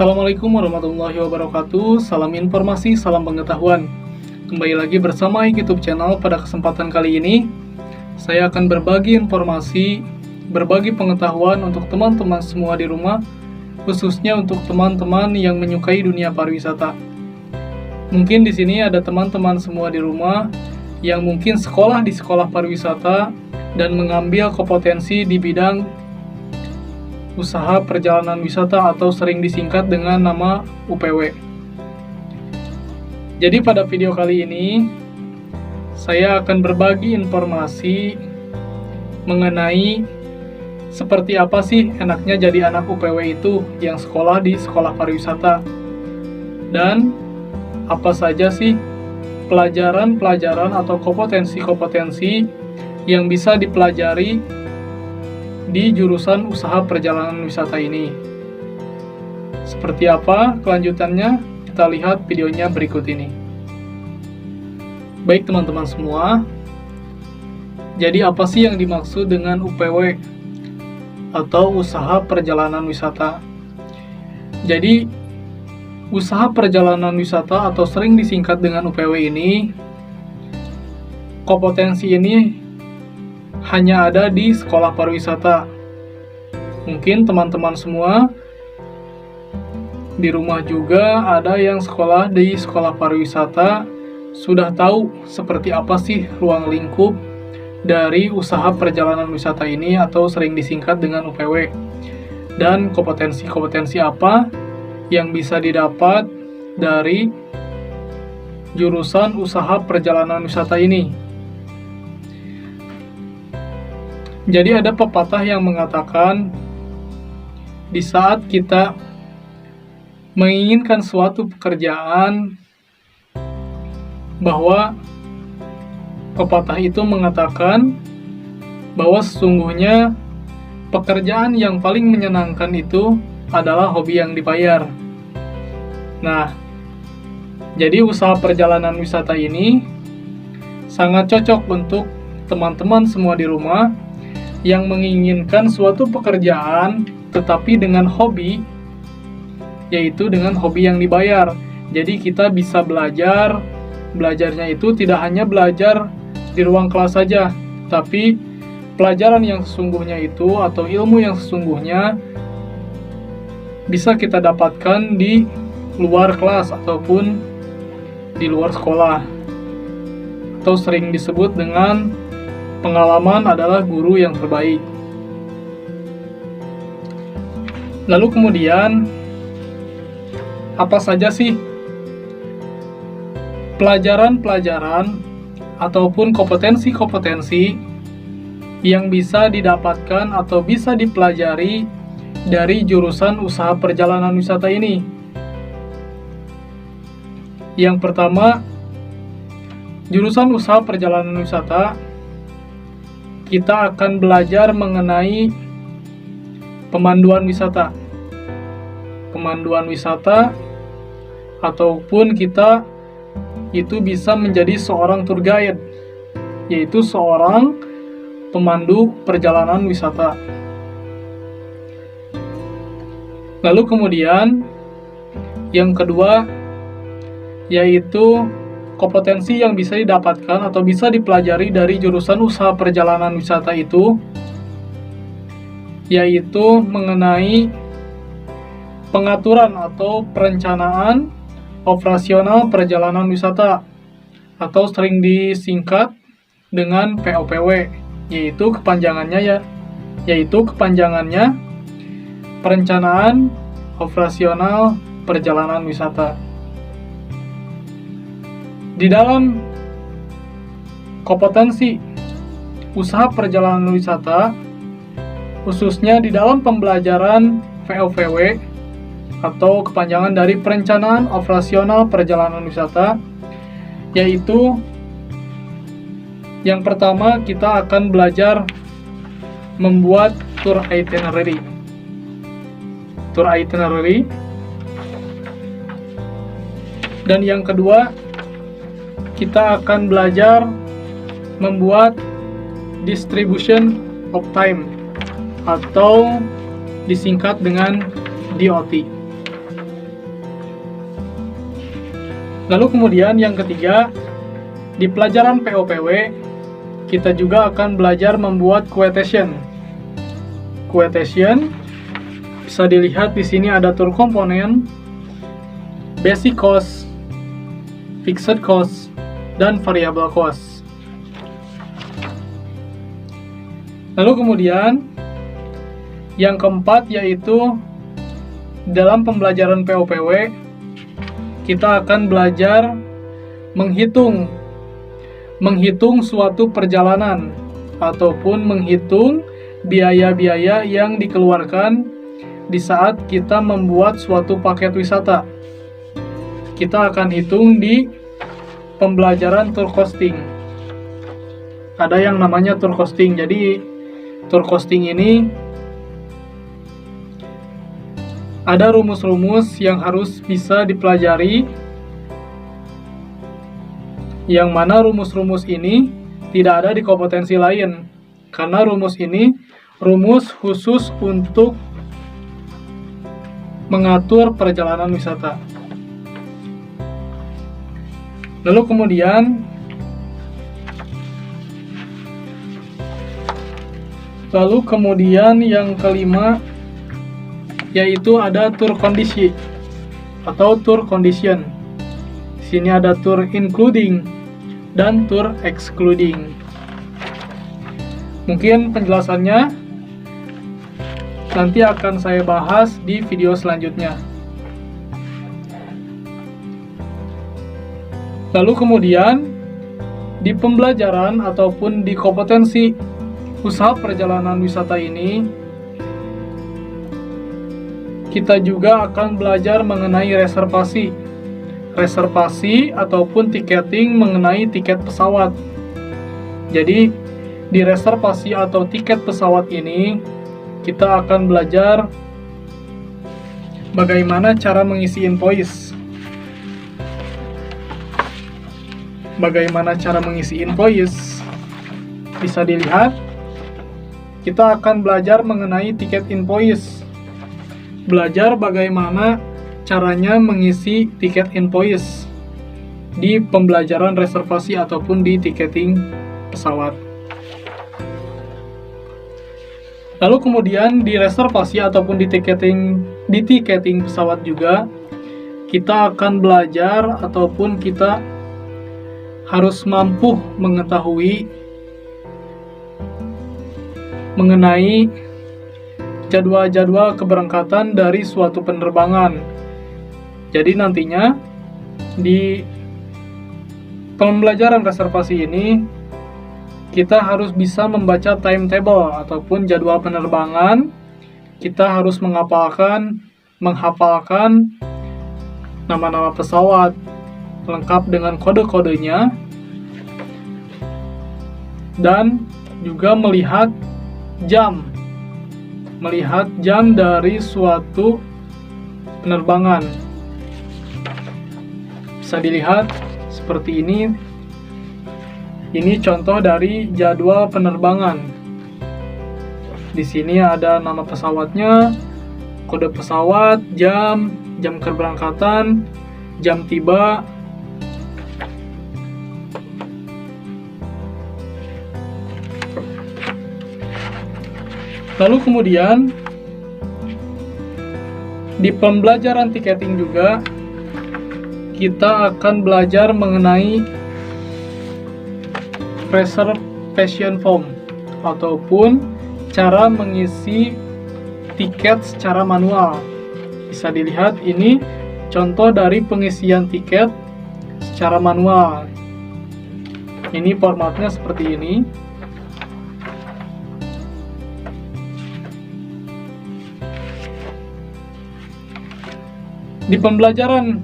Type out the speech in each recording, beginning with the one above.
Assalamualaikum warahmatullahi wabarakatuh. Salam informasi, salam pengetahuan. Kembali lagi bersama YouTube channel. Pada kesempatan kali ini saya akan berbagi informasi, berbagi pengetahuan untuk teman-teman semua di rumah, khususnya untuk teman-teman yang menyukai dunia pariwisata. Mungkin di sini ada teman-teman semua di rumah yang mungkin sekolah di sekolah pariwisata dan mengambil kompetensi di bidang usaha perjalanan wisata atau sering disingkat dengan nama UPW. Jadi pada video kali ini saya akan berbagi informasi mengenai seperti apa sih enaknya jadi anak UPW itu yang sekolah di sekolah pariwisata, dan apa saja sih pelajaran-pelajaran atau kompetensi-kompetensi yang bisa dipelajari di jurusan usaha perjalanan wisata ini. Seperti apa kelanjutannya? Kita lihat videonya berikut ini. Baik teman-teman semua, jadi apa sih yang dimaksud dengan UPW atau usaha perjalanan wisata? Jadi usaha perjalanan wisata atau sering disingkat dengan UPW ini, kompetensi ini hanya ada di sekolah pariwisata. Mungkin teman-teman semua di rumah juga ada yang sekolah di sekolah pariwisata, sudah tahu seperti apa sih ruang lingkup dari usaha perjalanan wisata ini atau sering disingkat dengan UPW, dan kompetensi-kompetensi apa yang bisa didapat dari jurusan usaha perjalanan wisata ini. Jadi ada pepatah yang mengatakan di saat kita menginginkan suatu pekerjaan, bahwa pepatah itu mengatakan bahwa sesungguhnya pekerjaan yang paling menyenangkan itu adalah hobi yang dibayar. Nah, jadi usaha perjalanan wisata ini sangat cocok untuk teman-teman semua di rumah yang menginginkan suatu pekerjaan tetapi dengan hobi, yaitu dengan hobi yang dibayar. Jadi kita bisa belajarnya itu tidak hanya belajar di ruang kelas saja, tapi pelajaran yang sesungguhnya itu atau ilmu yang sesungguhnya bisa kita dapatkan di luar kelas ataupun di luar sekolah, atau sering disebut dengan pengalaman adalah guru yang terbaik. Lalu kemudian, apa saja sih pelajaran-pelajaran ataupun kompetensi-kompetensi yang bisa didapatkan atau bisa dipelajari dari jurusan usaha perjalanan wisata ini? Yang pertama, jurusan usaha perjalanan wisata, kita akan belajar mengenai pemanduan wisata. Pemanduan wisata, ataupun kita itu bisa menjadi seorang tour guide, yaitu seorang pemandu perjalanan wisata. Lalu kemudian yang kedua, yaitu kompetensi yang bisa didapatkan atau bisa dipelajari dari jurusan usaha perjalanan wisata itu, yaitu mengenai pengaturan atau perencanaan operasional perjalanan wisata atau sering disingkat dengan POPW, yaitu kepanjangannya perencanaan operasional perjalanan wisata. Di dalam kompetensi usaha perjalanan wisata, khususnya di dalam pembelajaran VOPW atau kepanjangan dari perencanaan operasional perjalanan wisata, yaitu yang pertama kita akan belajar membuat tour itinerary. Dan yang kedua, kita akan belajar membuat distribution of time atau disingkat dengan DOT. Lalu kemudian yang ketiga, di pelajaran POPW kita juga akan belajar membuat quotation. Quotation bisa dilihat di sini ada tour komponen, basic cost, fixed cost, dan variable cost. Lalu kemudian yang keempat yaitu dalam pembelajaran POPW kita akan belajar menghitung suatu perjalanan ataupun menghitung biaya-biaya yang dikeluarkan di saat kita membuat suatu paket wisata. Kita akan hitung di pembelajaran tour costing. Ada yang namanya tour costing. Jadi tour costing ini ada rumus-rumus yang harus bisa dipelajari, yang mana rumus-rumus ini tidak ada di kompetensi lain, karena rumus ini rumus khusus untuk mengatur perjalanan wisata. Lalu kemudian yang kelima yaitu ada tour kondisi atau tour condition. Di sini ada tour including dan tour excluding. Mungkin penjelasannya nanti akan saya bahas di video selanjutnya. Lalu kemudian di pembelajaran ataupun di kompetensi usaha perjalanan wisata ini kita juga akan belajar mengenai reservasi ataupun tiketing mengenai tiket pesawat. Jadi di reservasi atau tiket pesawat ini kita akan belajar bagaimana cara mengisi invoice. Bagaimana cara mengisi invoice? Bisa dilihat, kita akan belajar mengenai tiket invoice. Belajar bagaimana caranya mengisi tiket invoice di pembelajaran reservasi ataupun di tiketing pesawat. Lalu kemudian di reservasi ataupun di tiketing pesawat juga kita akan belajar ataupun kita harus mampu mengetahui mengenai jadwal-jadwal keberangkatan dari suatu penerbangan. Jadi nantinya di pembelajaran reservasi ini kita harus bisa membaca timetable ataupun jadwal penerbangan. Kita harus menghafalkan nama-nama pesawat lengkap dengan kode-kodenya dan juga melihat jam dari suatu penerbangan. Bisa dilihat seperti ini. Ini contoh dari jadwal penerbangan. Di sini ada nama pesawatnya, kode pesawat, jam keberangkatan, jam tiba. Lalu kemudian di pembelajaran tiketing juga kita akan belajar mengenai reservation form ataupun cara mengisi tiket secara manual. Bisa dilihat ini contoh dari pengisian tiket secara manual. Ini formatnya seperti ini. Di pembelajaran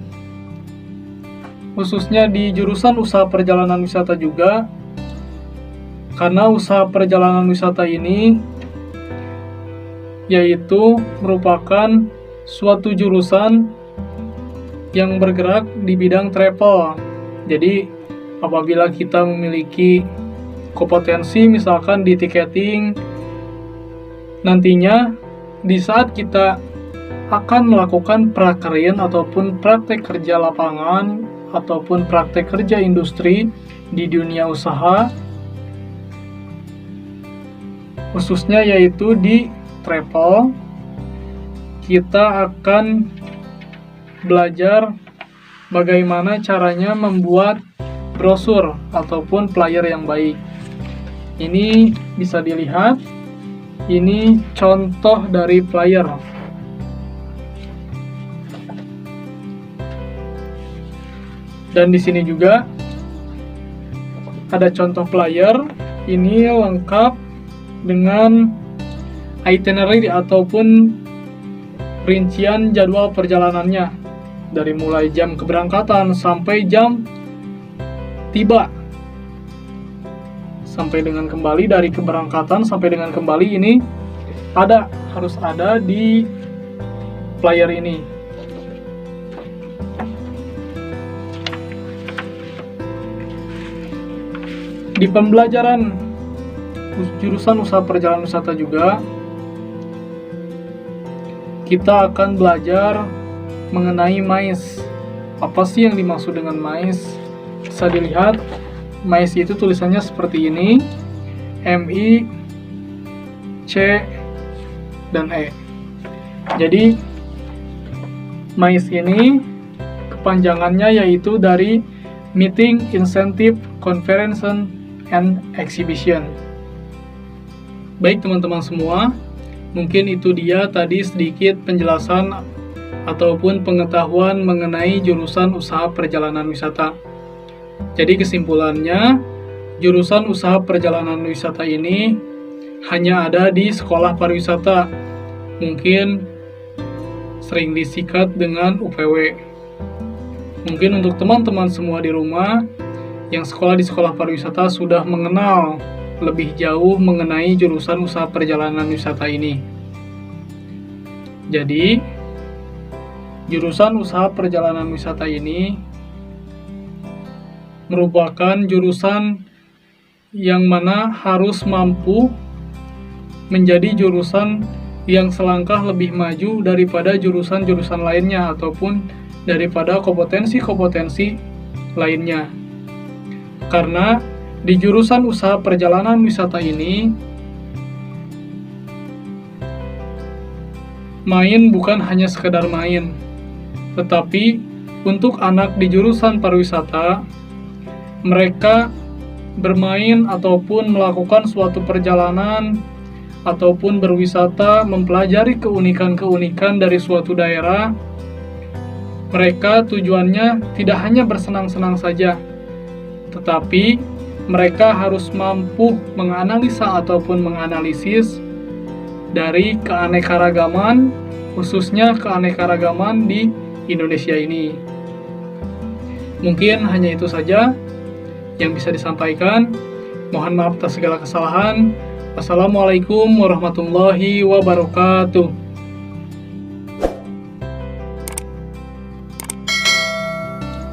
khususnya di jurusan usaha perjalanan wisata juga, karena usaha perjalanan wisata ini yaitu merupakan suatu jurusan yang bergerak di bidang travel. Jadi apabila kita memiliki kompetensi misalkan di tiketing, nantinya di saat kita akan melakukan prakerja ataupun praktek kerja lapangan ataupun praktek kerja industri di dunia usaha, khususnya yaitu di travel. Kita akan belajar bagaimana caranya membuat brosur ataupun flyer yang baik. Ini bisa dilihat, ini contoh dari flyer. Dan di sini juga ada contoh flyer. Ini lengkap dengan itinerary ataupun rincian jadwal perjalanannya, dari mulai jam keberangkatan sampai jam tiba, sampai dengan kembali, dari keberangkatan sampai dengan kembali, ini harus ada di flyer ini. Di pembelajaran jurusan usaha perjalanan wisata juga kita akan belajar mengenai MICE. Apa sih yang dimaksud dengan MICE? Bisa dilihat, MICE itu tulisannya seperti ini, M-I, C, dan E. Jadi, MICE ini kepanjangannya yaitu dari Meeting, Incentive, Conference, and Exhibition. Baik teman-teman semua, mungkin itu dia tadi sedikit penjelasan ataupun pengetahuan mengenai jurusan usaha perjalanan wisata. Jadi kesimpulannya, jurusan usaha perjalanan wisata ini hanya ada di sekolah pariwisata. Mungkin sering disingkat dengan UPW. Mungkin untuk teman-teman semua di rumah yang sekolah di sekolah pariwisata sudah mengenal lebih jauh mengenai jurusan usaha perjalanan wisata ini. Jadi, jurusan usaha perjalanan wisata ini merupakan jurusan yang mana harus mampu menjadi jurusan yang selangkah lebih maju daripada jurusan-jurusan lainnya ataupun daripada kompetensi-kompetensi lainnya. Karena di jurusan usaha perjalanan wisata ini, main bukan hanya sekedar main, tetapi untuk anak di jurusan pariwisata, mereka bermain ataupun melakukan suatu perjalanan ataupun berwisata, mempelajari keunikan-keunikan dari suatu daerah. Mereka tujuannya tidak hanya bersenang-senang saja, tetapi mereka harus mampu menganalisa ataupun menganalisis dari keanekaragaman, khususnya keanekaragaman di Indonesia ini. Mungkin hanya itu saja yang bisa disampaikan. Mohon maaf atas segala kesalahan. Wassalamualaikum warahmatullahi wabarakatuh.